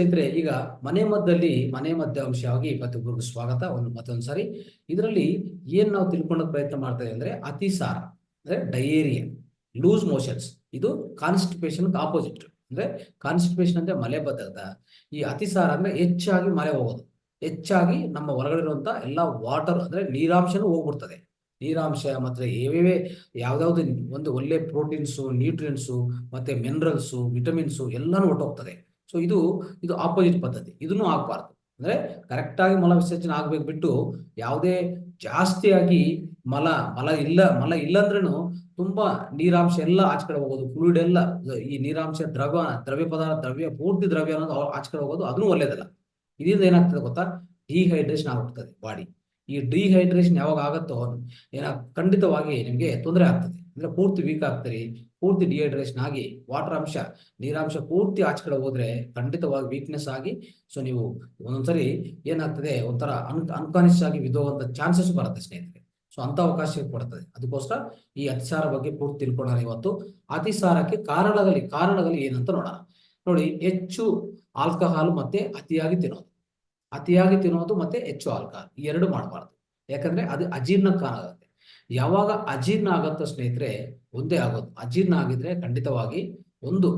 ಸ್ನೇಹಿತರೆ, ಈಗ ಮನೆ ಮದ್ದ ಅಂಶವಾಗಿ ಪ್ರತಿಯೊಬ್ಬರಿಗೂ ಸ್ವಾಗತ. ಮತ್ತೊಂದು ಸಾರಿ ಇದರಲ್ಲಿ ಏನ್ ನಾವು ತಿಳ್ಕೊಳ್ಳೋ ಪ್ರಯತ್ನ ಮಾಡ್ತಾ ಇದ್ದೀವಿ ಅಂದ್ರೆ ಅತಿಸಾರ ಅಂದ್ರೆ ಡಯೇರಿಯಾ, ಲೂಸ್ ಮೋಷನ್ಸ್. ಇದು ಕಾನ್ಸ್ಟಿಪೇಷನ್ ಆಪೋಸಿಟ್. ಅಂದ್ರೆ ಕಾನ್ಸ್ಟಿಪೇಷನ್ ಅಂದ್ರೆ ಮಲೆಬದ್ಧತ, ಈ ಅತಿಸಾರ ಅಂದ್ರೆ ಹೆಚ್ಚಾಗಿ ಮಲೆ ಹೋಗೋದು, ಹೆಚ್ಚಾಗಿ ನಮ್ಮ ಹೊರಗಡೆ ಇರುವಂತ ಎಲ್ಲ ವಾಟರ್ ಅಂದ್ರೆ ನೀರಾಂಶನೂ ಹೋಗ್ಬಿಡ್ತದೆ. ನೀರಾಂಶ ಮತ್ತೆ ಯಾವ್ದಾವ್ದು ಒಂದು ಒಳ್ಳೆ ಪ್ರೋಟೀನ್ಸು, ನ್ಯೂಟ್ರಿಯೆಂಟ್ಸು, ಮತ್ತೆ ಮಿನರಲ್ಸು, ವಿಟಮಿನ್ಸು ಎಲ್ಲಾನು ಹೊರಟೋಗ್ತದೆ. ಸೊ ಇದು ಆಪೋಸಿಟ್ ಪದ್ಧತಿ. ಇದನ್ನು ಆಗ್ಬಾರ್ದು. ಅಂದ್ರೆ ಕರೆಕ್ಟ್ ಆಗಿ ಮಲ ವಿಸರ್ಜನೆ ಆಗ್ಬೇಕು ಬಿಟ್ಟು ಯಾವುದೇ ಜಾಸ್ತಿಯಾಗಿ ಮಲ ಇಲ್ಲ ಅಂದ್ರೂ ತುಂಬಾ ನೀರಾಂಶ ಎಲ್ಲ ಆಚೆ ಕಡೆ ಹೋಗೋದು, ಫ್ಲೂಯಿಡ್ ಎಲ್ಲ, ಈ ನೀರಾಂಶ ಪೂರ್ತಿ ದ್ರವ್ಯ ಅನ್ನೋದು ಆಚೆ ಕಡೆ ಹೋಗೋದು, ಅದನ್ನು ಒಳ್ಳೇದಲ್ಲ. ಇದರಿಂದ ಏನಾಗ್ತದೆ ಗೊತ್ತಾ? ಡಿಹೈಡ್ರೇಷನ್ ಆಗ್ಬಿಡ್ತದೆ ಬಾಡಿ. ಈ ಡಿಹೈಡ್ರೇಷನ್ ಯಾವಾಗ ಆಗುತ್ತೋ ಖಂಡಿತವಾಗಿ ನಿಮ್ಗೆ ತೊಂದರೆ ಆಗ್ತದೆ. ಅಂದ್ರೆ ಪೂರ್ತಿ ವೀಕ್ ಆಗ್ತೀರಿ, ಪೂರ್ತಿ ಡಿಹೈಡ್ರೇಷನ್ ಆಗಿ ನೀರಾಂಶ ಪೂರ್ತಿ ಆಚೆ ಕಡೆ ಹೋದ್ರೆ ಖಂಡಿತವಾಗಿ ವೀಕ್ನೆಸ್ ಆಗಿ ಸೊ ನೀವು ಒಂದೊಂದ್ಸರಿ ಏನಾಗ್ತದೆ, ಒಂಥರ ಅನ್ಕಾನ್ಶಿಯಸ್ ಆಗಿ ಬಿದ್ದೋಗುವಂತ ಚಾನ್ಸಸ್ ಬರುತ್ತೆ ಸ್ನೇಹಿತರೆ. ಸೊ ಅಂತ ಅವಕಾಶ ಕೊಡ್ತದೆ. ಅದಕ್ಕೋಸ್ಕರ ಈ ಅತಿಸಾರ ಬಗ್ಗೆ ಪೂರ್ತಿ ತಿಳ್ಕೊಳ್ಳೋಣ ಇವತ್ತು. ಅತಿಸಾರಕ್ಕೆ ಕಾರಣಗಳು ಏನಂತ ನೋಡೋಣ. ನೋಡಿ, ಹೆಚ್ಚು ಆಲ್ಕಹಾಲ್ ಮತ್ತೆ ಅತಿಯಾಗಿ ತಿನ್ನೋದು ಮತ್ತೆ ಹೆಚ್ಚು ಆಲ್ಕಹಾಲ್ ಈ ಎರಡು ಮಾಡಬಾರ್ದು. ಯಾಕಂದ್ರೆ ಅದು ಅಜೀರ್ಣಕ್ಕೆ ಆಗುತ್ತೆ. ಯಾವಾಗ ಅಜೀರ್ಣ ಆಗತ್ತೋ ಸ್ನೇಹಿತರೆ, ಒಂದೇ ಆಗೋದು. ಅಜೀರ್ಣ ಆಗಿದ್ರೆ ಖಂಡಿತವಾಗಿ ಒಂದು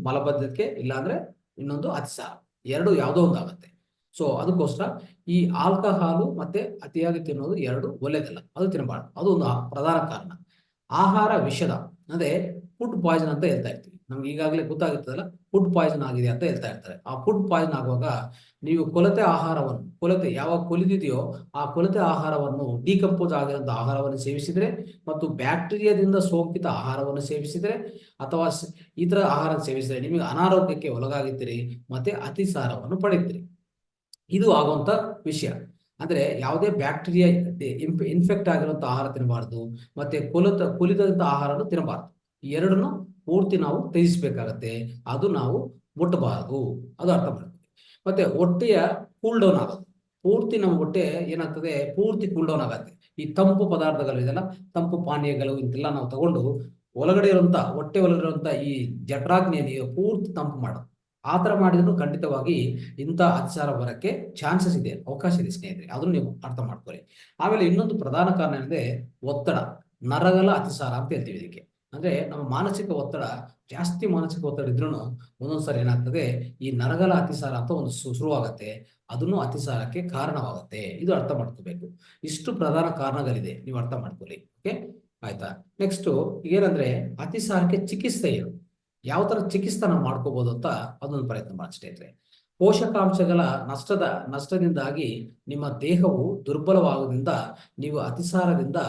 ಮಲಬದ್ಧತೆ, ಇಲ್ಲಾಂದ್ರೆ ಇನ್ನೊಂದು ಅತಿಸಾರ, ಎರಡು ಯಾವುದೋ ಒಂದು ಆಗುತ್ತೆ. ಸೊ ಅದಕ್ಕೋಸ್ಕರ ಈ ಆಲ್ಕಹಾಲು ಮತ್ತೆ ಅತಿಯಾಗಿ ತಿನ್ನೋದು ಎರಡು ಒಳ್ಳೇದಲ್ಲ, ಅದು ತಿನ್ನಬಾರ್ದು. ಅದು ಒಂದು ಪ್ರಧಾನ ಕಾರಣ. ಆಹಾರ ವಿಷದ ಅಂದ್ರೆ ಫುಡ್ ಪಾಯ್ಸನ್ ಅಂತ ಹೇಳ್ತಾ ಇರ್ತೀವಿ. ನಮ್ಗೆ ಈಗಾಗಲೇ ಗೊತ್ತಾಗುತ್ತದಲ್ಲ, ಫುಡ್ ಪಾಯ್ಸನ್ ಆಗಿದೆ ಅಂತ ಹೇಳ್ತಾ ಇರ್ತಾರೆ. ಆ ಫುಡ್ ಪಾಯ್ಸನ್ ಆಗುವಾಗ ನೀವು ಯಾವಾಗ ಕೊಲಿದಿದೆಯೋ ಆ ಕೊಳೆತ ಆಹಾರವನ್ನು, ಡಿಕಂಪೋಸ್ ಆಗಿರುವಂತಹ ಆಹಾರವನ್ನು ಸೇವಿಸಿದ್ರೆ ಮತ್ತು ಬ್ಯಾಕ್ಟೀರಿಯಾದಿಂದ ಸೋಂಕಿತ ಆಹಾರವನ್ನು ಸೇವಿಸಿದ್ರೆ ಅಥವಾ ಇತರ ಆಹಾರ ಸೇವಿಸಿದ್ರೆ ನಿಮಗೆ ಅನಾರೋಗ್ಯಕ್ಕೆ ಒಳಗಾಗಿದ್ದೀರಿ ಮತ್ತೆ ಅತಿಸಾರವನ್ನು ಪಡೆಯುತ್ತೀರಿ. ಇದು ಆಗುವಂತ ವಿಷಯ. ಅಂದ್ರೆ ಯಾವುದೇ ಬ್ಯಾಕ್ಟೀರಿಯಾ ಇನ್ಫೆಕ್ಟ್ ಆಗಿರುವಂತ ಆಹಾರ ತಿನ್ನಬಾರ್ದು, ಮತ್ತೆ ಕೊಲಿದಂತ ಆಹಾರನು ತಿನ್ನಬಾರ್ದು. ಈ ಎರಡನ್ನು ಪೂರ್ತಿ ನಾವು ತ್ಯಜಿಸಬೇಕಾಗತ್ತೆ. ಅದು ನಾವು ಮುಟ್ಟಬಾರದು, ಅದು ಅರ್ಥ ಮಾಡ್ತೀವಿ. ಮತ್ತೆ ಹೊಟ್ಟೆಯ ಕೂಲ್ ಡೌನ್ ಆಗೋದು, ಪೂರ್ತಿ ನಮ್ಮ ಹೊಟ್ಟೆ ಏನಾಗ್ತದೆ, ಪೂರ್ತಿ ಕೂಲ್ ಡೌನ್ ಆಗತ್ತೆ. ಈ ತಂಪು ಪದಾರ್ಥಗಳು ಇದೆಲ್ಲ, ತಂಪು ಪಾನೀಯಗಳು ಇಂತೆಲ್ಲ ನಾವು ತಗೊಂಡು ಹೊಟ್ಟೆ ಒಳಗಡೆ ಇರುವಂತ ಈ ಜಠರಾಗ್ನಿಯನ್ನು ಪೂರ್ತಿ ತಂಪು ಮಾಡೋದು. ಆತರ ಮಾಡಿದ್ರು ಖಂಡಿತವಾಗಿ ಇಂಥ ಅತಿಸಾರ ಬರಕ್ಕೆ ಚಾನ್ಸಸ್ ಇದೆ, ಅವಕಾಶ ಇದೆ ಸ್ನೇಹಿತರೆ. ಅದನ್ನು ನೀವು ಅರ್ಥ ಮಾಡ್ಕೊಳ್ಳಿ. ಆಮೇಲೆ ಇನ್ನೊಂದು ಪ್ರಧಾನ ಕಾರಣ ಅಂದ್ರೆ ಒತ್ತಡ, ನರಗಳ ಅತಿಸಾರ ಅಂತ ಹೇಳ್ತೀವಿ ಇದಕ್ಕೆ. ಅಂದ್ರೆ ನಮ್ಮ ಮಾನಸಿಕ ಒತ್ತಡ ಇದ್ರೂ ಒಂದೊಂದ್ಸರಿ ಏನಾಗ್ತದೆ, ಈ ನರಗಳ ಅತಿಸಾರ ಅಂತ ಒಂದು ಶುರುವಾಗತ್ತೆ. ಅದನ್ನು ಅತಿಸಾರಕ್ಕೆ ಕಾರಣವಾಗುತ್ತೆ. ಇದು ಅರ್ಥ ಮಾಡ್ಕೋಬೇಕು. ಇಷ್ಟು ಪ್ರಧಾನ ಕಾರಣಗಳಿದೆ, ನೀವು ಅರ್ಥ ಮಾಡ್ಕೊಳ್ಳಿ. ಓಕೆ, ಆಯ್ತಾ? ನೆಕ್ಸ್ಟ್ ಏನಂದ್ರೆ ಅತಿಸಾರಕ್ಕೆ ಚಿಕಿತ್ಸೆ ಏನು, ಯಾವ ತರ ಚಿಕಿತ್ಸೆ ನಾವು ಮಾಡ್ಕೋಬಹುದು ಅಂತ ಅದೊಂದು ಪ್ರಯತ್ನ ಮಾಡಿ ಸ್ನೇಹಿತರೆ. ಪೋಷಕಾಂಶಗಳ ನಷ್ಟದಿಂದಾಗಿ ನಿಮ್ಮ ದೇಹವು ದುರ್ಬಲವಾಗೋದ್ರಿಂದ ನೀವು ಅತಿಸಾರದಿಂದ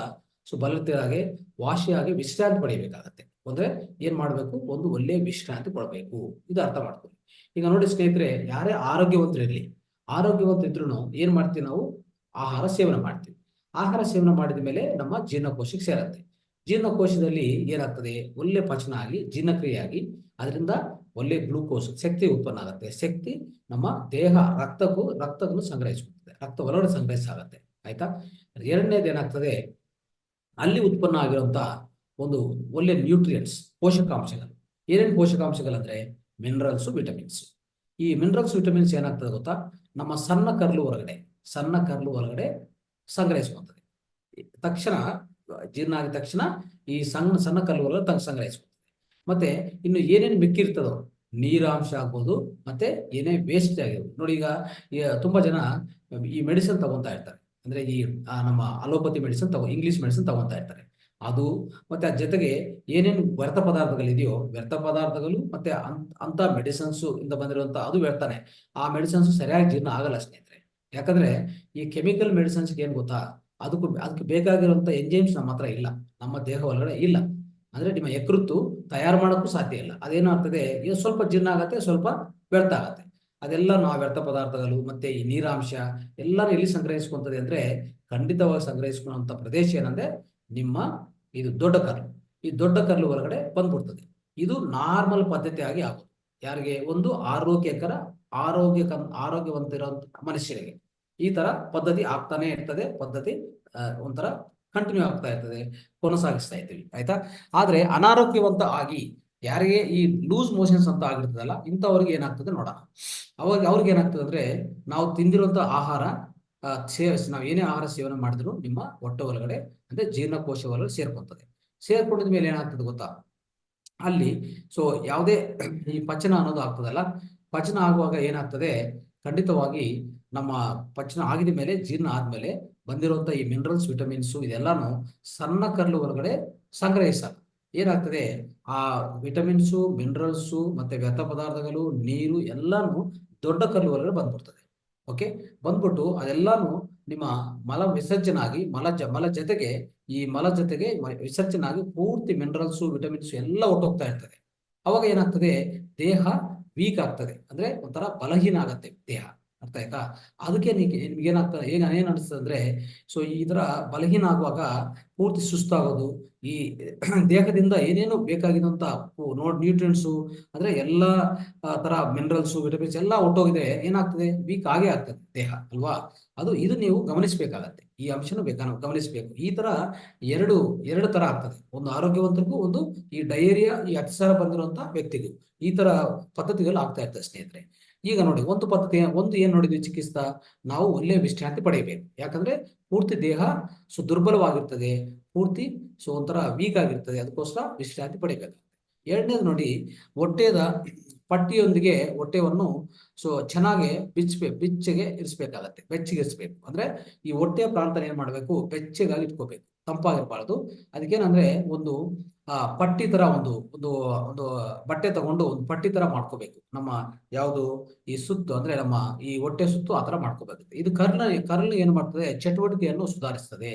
ಬಲತೆಯಾಗಿ ವಾಸಿಯಾಗಿ ವಿಶ್ರಾಂತಿ ಪಡೆಯಬೇಕಾಗತ್ತೆ. ಅಂದ್ರೆ ಏನ್ ಮಾಡ್ಬೇಕು, ಒಂದು ಒಳ್ಳೆ ವಿಶ್ರಾಂತಿ ಕೊಡಬೇಕು. ಇದು ಅರ್ಥ ಮಾಡ್ಕೊಳ್ಳಿ. ಈಗ ನೋಡಿ ಸ್ನೇಹಿತರೆ, ಯಾರೇ ಆರೋಗ್ಯವಂತರಿರ್ಲಿ, ಆರೋಗ್ಯವಂತಿದ್ರು ಏನ್ ಮಾಡ್ತೀವಿ ನಾವು, ಆಹಾರ ಸೇವನೆ ಮಾಡ್ತೀವಿ. ಆಹಾರ ಸೇವನೆ ಮಾಡಿದ ಮೇಲೆ ನಮ್ಮ ಜೀರ್ಣಕೋಶಕ್ಕೆ ಸೇರತ್ತೆ. ಜೀರ್ಣಕೋಶದಲ್ಲಿ ಏನಾಗ್ತದೆ, ಒಳ್ಳೆ ಪಚನ ಆಗಿ ಜೀರ್ಣಕ್ರಿಯೆಯಾಗಿ ಅದರಿಂದ ಒಳ್ಳೆ ಗ್ಲೂಕೋಸ್ ಶಕ್ತಿ ಉತ್ಪನ್ನ ಆಗುತ್ತೆ. ಶಕ್ತಿ ನಮ್ಮ ದೇಹ ರಕ್ತವನ್ನು ಸಂಗ್ರಹಿಸುತ್ತದೆ, ರಕ್ತ ಒಳಗಡೆ ಸಂಗ್ರಹಿಸಾಗತ್ತೆ. ಆಯ್ತಾ? ಎರಡನೇದು ಏನಾಗ್ತದೆ, ಅಲ್ಲಿ ಉತ್ಪನ್ನ ಆಗಿರುವಂತ ಒಂದು ಒಳ್ಳೆ ನ್ಯೂಟ್ರಿಯೆಂಟ್ಸ್, ಪೋಷಕಾಂಶಗಳು. ಏನೇನು ಪೋಷಕಾಂಶಗಳಂದ್ರೆ ಮಿನರಲ್ಸ್, ವಿಟಮಿನ್ಸ್. ಈ ಮಿನರಲ್ಸ್, ವಿಟಮಿನ್ಸ್ ಏನಾಗ್ತದೆ ಗೊತ್ತಾ, ನಮ್ಮ ಸಣ್ಣ ಕರ್ಲು ಒಳಗಡೆ ಸಂಗ್ರಹಿಸುವಂಥದ್ದು. ತಕ್ಷಣ ಜೀರ್ಣ ಆಗಿದ ತಕ್ಷಣ ಈ ಸಣ್ಣ ಕಲ್ಲು ಒಳಗಡೆ ಸಂಗ್ರಹಿಸುವಂಥದ್ದು. ಮತ್ತೆ ಇನ್ನು ಏನೇನು ಮಿಕ್ಕಿರ್ತದೋ, ನೀರಾಂಶ ಆಗ್ಬೋದು, ಮತ್ತೆ ಏನೇ ವೇಸ್ಟ್ ಆಗಿರ್ಬೋದು. ನೋಡಿ, ಈಗ ತುಂಬಾ ಜನ ಈ ಮೆಡಿಸಿನ್ ತಗೊಂತಾ ಇರ್ತಾರೆ. ಅಂದ್ರೆ ಈ ನಮ್ಮ ಅಲೋಪತಿ ಮೆಡಿಸಿನ್ ಇಂಗ್ಲಿಷ್ ಮೆಡಿಸಿನ್ ತಗೊಂತಾ ಇರ್ತಾರೆ. ಅದು ಮತ್ತೆ ಅದ್ರ ಜೊತೆಗೆ ಏನೇನು ವ್ಯರ್ಥ ಪದಾರ್ಥಗಳು ಮತ್ತೆ ಅಂತ ಮೆಡಿಸಿನ್ಸ್ ಇಂದ ಬಂದಿರುವಂತ ಅದು ವ್ಯರ್ಥನೆ. ಆ ಮೆಡಿಸಿನ್ಸ್ ಸರಿಯಾಗಿ ಜೀರ್ಣ ಆಗಲ್ಲ ಸ್ನೇಹಿತರೆ. ಯಾಕಂದ್ರೆ ಈ ಕೆಮಿಕಲ್ ಮೆಡಿಸಿನ್ಸ್ ಏನ್ ಗೊತ್ತಾ, ಅದಕ್ಕೆ ಬೇಕಾಗಿರುವಂತ ಎಂಜೈಮ್ಸ್ ನಮ್ಮ ಹತ್ರ ಇಲ್ಲ, ನಮ್ಮ ದೇಹ ಒಳಗಡೆ ಇಲ್ಲ. ಅಂದ್ರೆ ನಿಮ್ಮ ಯಕೃತ್ತು ತಯಾರು ಮಾಡೋಕ್ಕೂ ಸಾಧ್ಯ ಇಲ್ಲ. ಅದೇನಾಗ್ತದೆ, ಇದು ಸ್ವಲ್ಪ ಜೀರ್ಣ ಆಗತ್ತೆ, ಸ್ವಲ್ಪ ವ್ಯರ್ಥ ಆಗತ್ತೆ. ಅದೆಲ್ಲ ನಾವು ವ್ಯರ್ಥ ಪದಾರ್ಥಗಳು ಮತ್ತೆ ಈ ನೀರಾಂಶ ಎಲ್ಲರೂ ಎಲ್ಲಿ ಸಂಗ್ರಹಿಸ್ಕೊಂತದೆ ಅಂದ್ರೆ, ಖಂಡಿತವಾಗಿ ಸಂಗ್ರಹಿಸ್ಕೊಳ್ಳುವಂತ ಪ್ರದೇಶ ಏನಂದ್ರೆ ನಿಮ್ಮ ಇದು ದೊಡ್ಡ ಕರ್ಲು. ಈ ದೊಡ್ಡ ಕರ್ಲು ಒಳಗಡೆ ಬಂದ್ಬಿಡ್ತದೆ. ಇದು ನಾರ್ಮಲ್ ಪದ್ಧತಿ ಆಗಿ ಆಗೋದು. ಯಾರಿಗೆ, ಒಂದು ಆರೋಗ್ಯವಂತ ಇರುವಂತ ಮನುಷ್ಯರಿಗೆ ಈ ತರ ಪದ್ಧತಿ ಆಗ್ತಾನೆ ಇರ್ತದೆ. ಪದ್ಧತಿ ಒಂಥರ ಕಂಟಿನ್ಯೂ ಆಗ್ತಾ ಇರ್ತದೆ, ಕೊನಸಾಗಿಸ್ತಾ ಇರ್ತೀವಿ. ಆಯ್ತಾ? ಆದ್ರೆ ಅನಾರೋಗ್ಯವಂತ ಆಗಿ ಯಾರಿಗೆ ಈ ಲೂಸ್ ಮೋಷನ್ಸ್ ಅಂತ ಆಗಿರ್ತದಲ್ಲ ಇಂಥವ್ರಿಗೆ ಏನಾಗ್ತದೆ ನೋಡೋಣ. ಅವ್ರಿಗೆ ಏನಾಗ್ತದೆ ಅಂದ್ರೆ ನಾವು ತಿಂದಿರುವಂತ ಆಹಾರ ನಾವು ಏನೇ ಆಹಾರ ಸೇವನೆ ಮಾಡಿದ್ರು ನಿಮ್ಮ ಹೊಟ್ಟೆ ಒಳಗಡೆ ಅಂದ್ರೆ ಜೀರ್ಣಕೋಶ ಒಳಗಡೆ ಸೇರ್ಕೊಂತದೆ. ಸೇರ್ಕೊಂಡಿದ ಮೇಲೆ ಏನಾಗ್ತದೆ ಗೊತ್ತಾ, ಅಲ್ಲಿ ಸೊ ಯಾವುದೇ ಈ ಪಚನ ಅನ್ನೋದು ಆಗ್ತದಲ್ಲ, ಪಚನ ಆಗುವಾಗ ಏನಾಗ್ತದೆ ಖಂಡಿತವಾಗಿ ನಮ್ಮ ಪಚನ ಆಗಿದ ಮೇಲೆ ಜೀರ್ಣ ಆದ್ಮೇಲೆ ಬಂದಿರುವಂತ ಈ ಮಿನರಲ್ಸ್ ವಿಟಮಿನ್ಸ್ ಇದೆಲ್ಲಾನು ಸಣ್ಣ ಕರಳು ಒಳಗಡೆ ಸಂಗ್ರಹಿಸಲ್ಲ. ಏನಾಗ್ತದೆ ಆ ವಿಟಮಿನ್ಸು ಮಿನರಲ್ಸು ಮತ್ತೆ ವ್ಯರ್ಥ ಪದಾರ್ಥಗಳು ನೀರು ಎಲ್ಲಾನು ದೊಡ್ಡ ಕರಳು ಒಳಗಡೆ ಬಂದ್ಬಿಡ್ತದೆ. ಓಕೆ, ಬಂದ್ಬಿಟ್ಟು ಅದೆಲ್ಲಾನು ನಿಮ್ಮ ಮಲ ವಿಸರ್ಜನೆ ಆಗಿ ಮಲ ಜೊತೆಗೆ ಈ ಮಲ ಜೊತೆಗೆ ವಿಸರ್ಜನೆ ಆಗಿ ಪೂರ್ತಿ ಮಿನರಲ್ಸು ವಿಟಮಿನ್ಸ್ ಎಲ್ಲ ಒಟ್ಟೋಗ್ತಾ ಇರ್ತದೆ. ಅವಾಗ ಏನಾಗ್ತದೆ ದೇಹ ವೀಕ್ ಆಗ್ತದೆ, ಅಂದ್ರೆ ಒಂಥರ ಬಲಹೀನ ಆಗತ್ತೆ ದೇಹ. ಅರ್ಥ ಆಯ್ತಾ? ಅದಕ್ಕೆ ನಿಮ್ಗೇನಾಗ್ತದೆ ಏನ್ ಅನಿಸ್ತದೆ ಅಂದ್ರೆ ಸೊ ಈ ತರ ಬಲಹೀನ ಆಗುವಾಗ ಪೂರ್ತಿ ಸುಸ್ತಾಗೋದು, ಈ ದೇಹದಿಂದ ಏನೇನು ಬೇಕಾಗಿದ್ದಂತ ನ್ಯೂಟ್ರಿಯೆಂಟ್ಸು ಅಂದ್ರೆ ಎಲ್ಲಾ ತರ ಮಿನರಲ್ಸು ವಿಟಮಿನ್ಸ್ ಎಲ್ಲ ಒಟ್ಟೋಗಿದೆ ಏನಾಗ್ತದೆ ವೀಕ್ ಆಗೇ ಆಗ್ತದೆ ದೇಹ ಅಲ್ವಾ. ಇದು ನೀವು ಗಮನಿಸಬೇಕಾಗತ್ತೆ, ಈ ಅಂಶನೂ ಗಮನಿಸಬೇಕು. ಈ ತರ ಎರಡು ತರ ಆಗ್ತದೆ, ಒಂದು ಆರೋಗ್ಯವಂತರಿಗೂ, ಒಂದು ಈ ಡಯೇರಿಯಾ ಈ ಅತಿಸಾರ ಬಂದಿರುವಂತ ವ್ಯಕ್ತಿಗೂ ಈ ತರ ಪದ್ಧತಿಗಳು ಆಗ್ತಾ ಇರ್ತದೆ ಸ್ನೇಹಿತರೆ. ಈಗ ನೋಡಿ ಒಂದು ಏನ್ ನೋಡಿದ್ವಿ ಚಿಕಿತ್ಸಾ, ನಾವು ಒಳ್ಳೆ ವಿಶ್ರಾಂತಿ ಪಡೆಯಬೇಕು. ಯಾಕಂದ್ರೆ ಪೂರ್ತಿ ದೇಹ ದುರ್ಬಲವಾಗಿರ್ತದೆ, ಪೂರ್ತಿ ಒಂಥರ ವೀಕ್ ಆಗಿರ್ತದೆ, ಅದಕ್ಕೋಸ್ಕರ ವಿಶ್ರಾಂತಿ ಪಡಿಬೇಕು. ಎರಡನೇದು ನೋಡಿ, ಹೊಟ್ಟೆದ ಪಟ್ಟಿಯೊಂದಿಗೆ ಹೊಟ್ಟೆಯನ್ನು ಚೆನ್ನಾಗಿ ಬೆಚ್ಚಗೆ ಇರಿಸ್ಬೇಕಾಗತ್ತೆ, ಬೆಚ್ಚಗೆ ಇರಿಸ್ಬೇಕು. ಅಂದ್ರೆ ಈ ಹೊಟ್ಟೆಯ ಪ್ರಾಂತ ಏನ್ ಮಾಡ್ಬೇಕು, ಬೆಚ್ಚಗಾಗಿ ಇಟ್ಕೋಬೇಕು, ತಂಪಾಗಿರ್ಬಾರ್ದು. ಅದಕ್ಕೇನಂದ್ರೆ ಒಂದು ಪಟ್ಟಿ ತರ ಒಂದು ಒಂದು ಒಂದು ಬಟ್ಟೆ ತಗೊಂಡು ಒಂದು ಪಟ್ಟಿ ತರ ಮಾಡ್ಕೋಬೇಕು. ನಮ್ಮ ಯಾವುದು ಈ ಸುತ್ತು ಅಂದ್ರೆ ನಮ್ಮ ಈ ಹೊಟ್ಟೆ ಸುತ್ತು ಆತರ ಮಾಡ್ಕೋಬೇಕು. ಇದು ಕರ್ಲ್ ಏನ್ ಮಾಡ್ತದೆ, ಚಟುವಟಿಕೆಯನ್ನು ಸುಧಾರಿಸ್ತದೆ.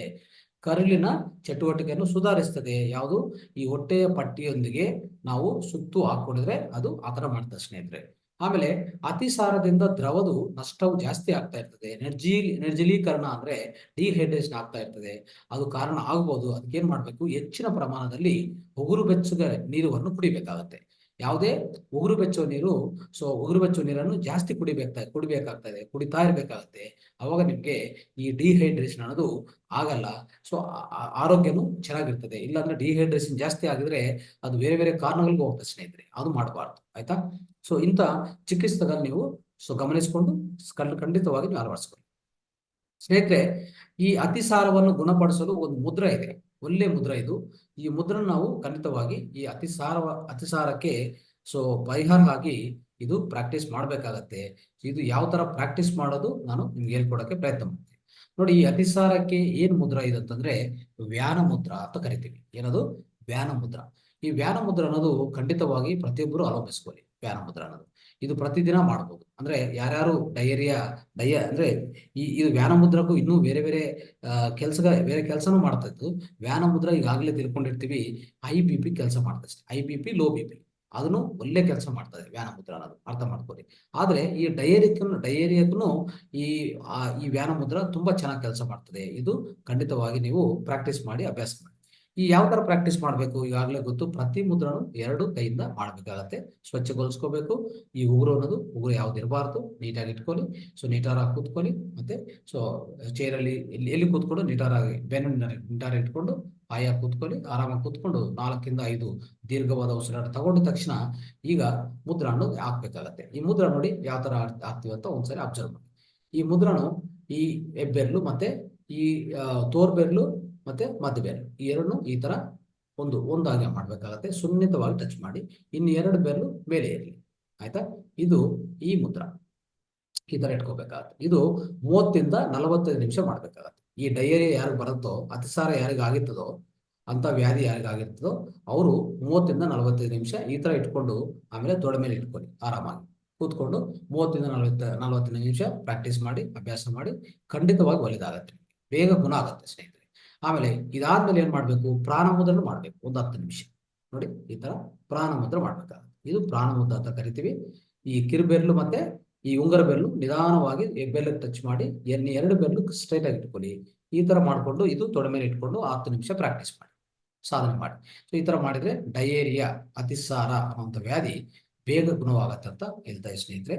ಕರುಳಿನ ಚಟುವಟಿಕೆಯನ್ನು ಸುಧಾರಿಸ್ತದೆ ಯಾವುದು, ಈ ಹೊಟ್ಟೆಯ ಪಟ್ಟಿಯೊಂದಿಗೆ ನಾವು ಸುತ್ತು ಹಾಕೊಂಡಿದ್ರೆ ಅದು ಆತರ ಮಾಡ್ತದೆ ಸ್ನೇಹಿತರೆ. ಆಮೇಲೆ ಅತಿಸಾರದಿಂದ ದ್ರವದು ನಷ್ಟವು ಜಾಸ್ತಿ ಆಗ್ತಾ ಇರ್ತದೆ, ನಿರ್ಜಲೀಕರಣ ಅಂದ್ರೆ ಡಿಹೈಡ್ರೇಷನ್ ಆಗ್ತಾ ಇರ್ತದೆ, ಅದು ಕಾರಣ ಆಗ್ಬೋದು. ಅದಕ್ಕೇನ್ ಮಾಡ್ಬೇಕು, ಹೆಚ್ಚಿನ ಪ್ರಮಾಣದಲ್ಲಿ ಉಗುರು ಬೆಚ್ಚಗ ನೀರನ್ನು ಕುಡಿಬೇಕಾಗತ್ತೆ. ಯಾವುದೇ ಉಗುರು ಬೆಚ್ಚುವ ನೀರು, ಉಗುರು ಬೆಚ್ಚುವ ನೀರನ್ನು ಜಾಸ್ತಿ ಕುಡಿತಾ ಇರ್ಬೇಕಾಗತ್ತೆ. ಅವಾಗ ನಿಮ್ಗೆ ಈ ಡಿಹೈಡ್ರೇಷನ್ ಅನ್ನೋದು ಆಗಲ್ಲ. ಆರೋಗ್ಯನು ಚೆನ್ನಾಗಿರ್ತದೆ. ಇಲ್ಲಾಂದ್ರೆ ಡಿಹೈಡ್ರೇಷನ್ ಜಾಸ್ತಿ ಆಗಿದ್ರೆ ಅದು ಬೇರೆ ಬೇರೆ ಕಾರಣಗಳಿಗೂ ಹೋಗ್ತದೆ ಸ್ನೇಹಿತರೆ, ಅದು ಮಾಡಬಾರ್ದು ಆಯ್ತಾ. ಇಂಥ ಚಿಕಿತ್ಸೆಗಳನ್ನ ನೀವು ಗಮನಿಸಿಕೊಂಡು ಖಂಡಿತವಾಗಿ ನೀವು ಅಳವಡಿಸ್ಕೊಳ್ಳಿ ಸ್ನೇಹಿತರೆ. ಈ ಅತಿಸಾರವನ್ನು ಗುಣಪಡಿಸಲು ಒಂದು ಮುದ್ರ ಇದೆ, ಒಳ್ಳೆ ಮುದ್ರ ಇದು. ಈ ಮುದ್ರ ನಾವು ಖಂಡಿತವಾಗಿ ಈ ಅತಿಸಾರಕ್ಕೆ ಪರಿಹಾರ ಆಗಿ ಇದು ಪ್ರಾಕ್ಟೀಸ್ ಮಾಡ್ಬೇಕಾಗತ್ತೆ. ಇದು ಯಾವ ತರ ಪ್ರಾಕ್ಟೀಸ್ ಮಾಡೋದು ನಾನು ನಿಮ್ಗೆ ಹೇಳ್ಕೊಡಕ್ಕೆ ಪ್ರಯತ್ನ ಮಾಡ್ತೀನಿ. ನೋಡಿ, ಈ ಅತಿಸಾರಕ್ಕೆ ಏನ್ ಮುದ್ರ ಇದೆ ಅಂತಂದ್ರೆ ವ್ಯಾನ ಮುದ್ರ ಅಂತ ಕರಿತೀವಿ. ಏನದು ವ್ಯಾನ ಮುದ್ರ. ಈ ವ್ಯಾನ ಮುದ್ರ ಅನ್ನೋದು ಖಂಡಿತವಾಗಿ ಪ್ರತಿಯೊಬ್ಬರು ಅವಲಂಬಿಸ್ಕೊಳ್ಳಿ. ವ್ಯಾನ ಮುದ್ರ ಅನ್ನೋದು ಇದು ಪ್ರತಿದಿನ ಮಾಡ್ಬೋದು. ಅಂದ್ರೆ ಯಾರ್ಯಾರು ಅಂದ್ರೆ ಇದು ವ್ಯಾನ ಮುದ್ರಕ್ಕೂ ಇನ್ನೂ ಬೇರೆ ಬೇರೆ ಬೇರೆ ಕೆಲಸನೂ ಮಾಡ್ತಾ ಇತ್ತು. ವ್ಯಾನ ಮುದ್ರ ಈಗಾಗಲೇ ತಿಳ್ಕೊಂಡಿರ್ತೀವಿ, IBP ಕೆಲಸ ಮಾಡ್ತದೆ. IBP ಲೋ BP ಅದನ್ನು ಒಳ್ಳೆ ಕೆಲಸ ಮಾಡ್ತದೆ ವ್ಯಾನ ಮುದ್ರ ಅನ್ನೋದು, ಅರ್ಥ ಮಾಡ್ಕೊಳ್ಳಿ. ಆದ್ರೆ ಈ ಡಯೇರಿಯಾಕ್ಕೂ ಈ ವ್ಯಾನ ಮುದ್ರ ತುಂಬಾ ಚೆನ್ನಾಗಿ ಕೆಲಸ ಮಾಡ್ತದೆ. ಇದು ಖಂಡಿತವಾಗಿ ನೀವು ಪ್ರಾಕ್ಟೀಸ್ ಮಾಡಿ ಅಭ್ಯಾಸ ಮಾಡಿ. ಈ ಯಾವ ತರ ಪ್ರಾಕ್ಟೀಸ್ ಮಾಡಬೇಕು ಈಗಾಗಲೇ ಗೊತ್ತು. ಪ್ರತಿ ಮುದ್ರನು 2 ಕೈಯಿಂದ ಮಾಡಬೇಕಾಗತ್ತೆ, ಸ್ವಚ್ಛಗೊಳಿಸ್ಕೋಬೇಕು. ಈ ಉಗುರು ಯಾವ್ದು ಇರಬಾರ್ದು, ನೀಟಾಗಿ ಇಟ್ಕೊಳ್ಳಿ. ನೀಟಾಗಿ ಕೂತ್ಕೊಳ್ಳಿ. ಮತ್ತೆ ಚೇರಲ್ಲಿ ಎಲ್ಲಿ ಕೂತ್ಕೊಂಡು ನೀಟಾಗಿ ನೀಟಾಗಿ ಇಟ್ಕೊಂಡು ಆಯಾಗಿ ಕೂತ್ಕೊಳ್ಳಿ. ಆರಾಮಾಗಿ ಕೂತ್ಕೊಂಡು 4 ಇಂದ 5 ದೀರ್ಘವಾದ ಉಸಿರಾಟ ತಗೊಂಡ ತಕ್ಷಣ ಈಗ ಮುದ್ರ ಅನ್ನೋದು ಹಾಕ್ಬೇಕಾಗತ್ತೆ. ಈ ಮುದ್ರ ನೋಡಿ ಯಾವ ತರ ಹಾಕ್ತಿವಿ ಅಂತ ಒಂದ್ಸರಿ ಅಬ್ಸರ್ವ್ ಮಾಡಿ. ಈ ಮುದ್ರನು ಈ ಹೆಬ್ಬೆರಳು ಮತ್ತೆ ಈ ತೋರ್ಬೆರಳು ಮತ್ತೆ ಮಧ್ಯಬೆರಳು ಈ ಎರಡನ್ನು ಈ ತರ ಒಂದಾಗಿ ಮಾಡ್ಬೇಕಾಗತ್ತೆ. ಸುನ್ನಿತವಾಗಿ ಟಚ್ ಮಾಡಿ, ಇನ್ನು 2 ಬೆರಳು ಮೇಲೆ ಇರಲಿ ಆಯ್ತಾ. ಇದು ಈ ಮುದ್ರ ಈ ತರ ಇಟ್ಕೋಬೇಕಾಗತ್ತೆ. ಇದು 30 ಇಂದ 45 ನಿಮಿಷ ಮಾಡ್ಬೇಕಾಗತ್ತೆ. ಈ ಡಯೇರಿಯಾ ಯಾರಿಗೆ ಬರುತ್ತೋ, ಅತಿಸಾರ ಯಾರಿಗಾಗಿರ್ತದೋ, ಅಂತ ವ್ಯಾಧಿ ಯಾರಿಗಾಗಿರ್ತದೋ ಅವರು 30 ಇಂದ 45 ನಿಮಿಷ ಈ ತರ ಇಟ್ಕೊಂಡು ಆಮೇಲೆ ತೊಡೆ ಮೇಲೆ ಇಟ್ಕೊಳ್ಳಿ. ಆರಾಮಾಗಿ ಕೂತ್ಕೊಂಡು 30 ಇಂದ 45 ನಿಮಿಷ ಪ್ರಾಕ್ಟೀಸ್ ಮಾಡಿ, ಅಭ್ಯಾಸ ಮಾಡಿ. ಖಂಡಿತವಾಗಿ ಒಳ್ಳೆದಾಗತ್ತೆ, ಬೇಗ ಗುಣ ಆಗುತ್ತೆ ಸ್ನೇಹಿತರೆ. ಆಮೇಲೆ ಇದಾದ್ಮೇಲೆ ಏನ್ ಮಾಡ್ಬೇಕು, ಪ್ರಾಣ ಮುದ್ರನು ಮಾಡ್ಬೇಕು ಒಂದು 10 ನಿಮಿಷ. ನೋಡಿ ಈ ತರ ಪ್ರಾಣ ಮುದ್ರ ಮಾಡ್ಬೇಕಾಗುತ್ತೆ. ಇದು ಪ್ರಾಣ ಮುದ್ರ ಅಂತ ಕರಿತೀವಿ. ಈ ಕಿರುಬೆರಳು ಮತ್ತೆ ಈ ಉಂಗರ ಬೆರಳು ನಿಧಾನವಾಗಿ ಬೆರಳಿಗೆ ಟಚ್ ಮಾಡಿ, 2 ಬೆರಳು ಸ್ಟ್ರೈಟ್ ಆಗಿ ಇಟ್ಕೊಳ್ಳಿ. ಈ ತರ ಮಾಡ್ಕೊಂಡು ಇದು ತೊಡೆ ಮೇಲೆ ಇಟ್ಕೊಂಡು 10 ನಿಮಿಷ ಪ್ರಾಕ್ಟೀಸ್ ಮಾಡಿ, ಸಾಧನೆ ಮಾಡಿ. ಈ ತರ ಮಾಡಿದ್ರೆ ಡಯೇರಿಯಾ ಅತಿಸಾರ ಅನ್ನುವಂಥ ವ್ಯಾಧಿ ಬೇಗ ಗುಣವಾಗತ್ತೆ ಅಂತ ಹೇಳ್ತಾ ಸ್ನೇಹಿತರೆ.